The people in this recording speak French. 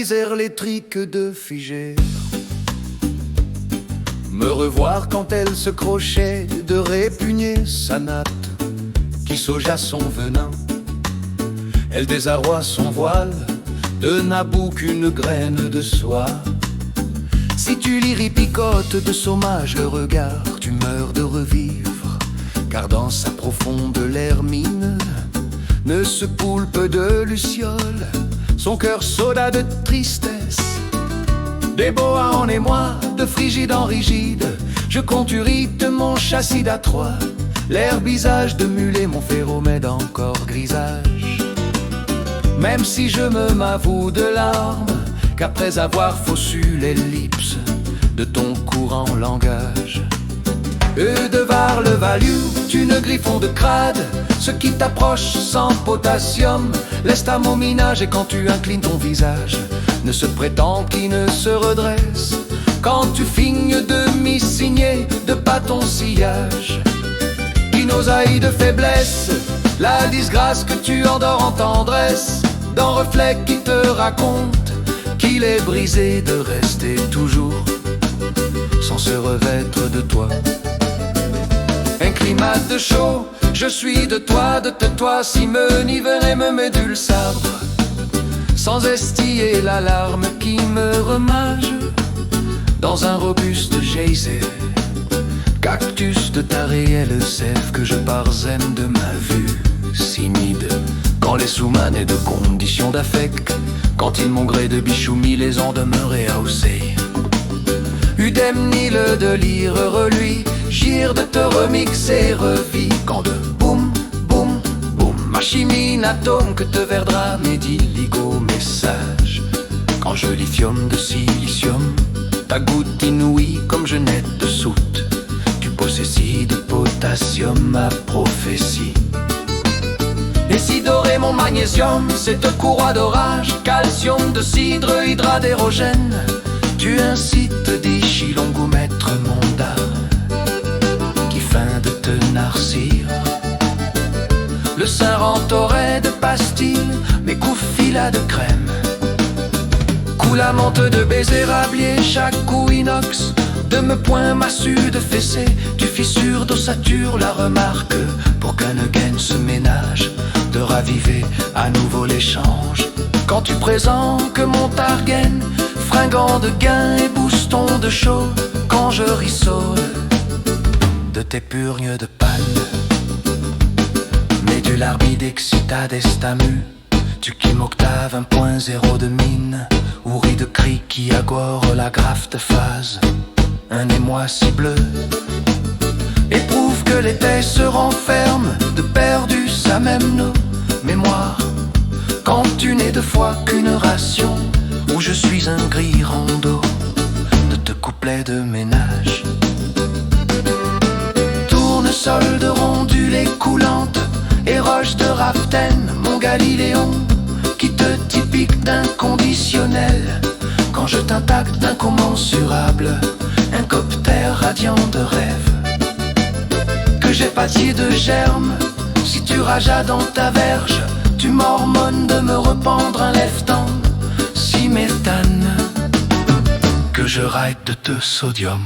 brisèrent les triques de Figère. Me revoir quand elle se crochait, de répugner sa natte qui saugea son venin. Elle désarroie son voile, de Nabou qu'une graine de soie. Si tu l'irripicotes de sommage le regard, tu meurs de revivre, car dans sa profonde l'hermine ne se poulpe de luciole, son cœur soda de tristesse. Des boas en émoi, de frigide en rigide, je conturite mon châssis d'A3. L'herbisage de mulet, mon ferromède encore grisage. Même si je me m'avoue de larmes, qu'après avoir faussé l'ellipse de ton courant langage. De var le value, tu ne griffon de crade, ce qui t'approche sans potassium laisse ta mominage, et quand tu inclines ton visage, ne se prétend qui ne se redresse. Quand tu fignes de mi-signé, de pas ton sillage, dinosaïe de faiblesse, la disgrâce que tu endors en tendresse, d'un reflet qui te raconte qu'il est brisé de rester toujours sans se revêtre de toi. Un climat de chaud, je suis de toi, si me nivère et me médule sabre, sans estiller l'alarme qui me remage dans un robuste geyser, cactus de ta réelle sève que je parsème de ma vue simide. Quand les sous-manes de conditions d'affect, quand ils m'ont gré de bichoumi, les en demeuré haussés. Udem ni le de lire reluit, gire de te remixer revis. Quand de boum, boum, boum, ma chimie n'atome que te verdra mes diligo messages. Quand je lithium de silicium, ta goutte inouïe comme je nette de soute, tu possessis de potassium ma prophétie. Et si doré mon magnésium, cette courroie d'orage, calcium de cidre, hydrate d'hydrogène, tu incites des chilongoumètres mondains qui feint de te narcir. Le sein rentorait de pastilles, mes coups filas de crème. Coup la menthe de baiser rablier, chaque coup inox de me point massue de fessée. Tu fissures d'ossature la remarque pour qu'un gain se ménage, de raviver à nouveau l'échange. Quand tu présentes que mon targaine, fringant de gain et bouston de chaud, quand je rissole de tes purgnes de panne, médularbi d'excita d'estamu, tu qui m'octave 1.0 de mine, ou ris de cris qui agore la graffe de phase. Un émoi si bleu éprouve que l'été se renferme, de perdu sa même nos mémoires. Quand tu n'es deux fois qu'une ration, où je suis un gris rondeau de te couplets de ménage. Tournesol de rondulée coulante et roche de Raften, mon Galiléon, qui te typique d'inconditionnel. Quand je t'impacte d'incommensurable, un coptère radiant de rêve, que j'ai pâtier de germes. Si tu rajas dans ta verge, tu mormonnes de me rependre un lève-temps si méthane, que je raille de te sodium.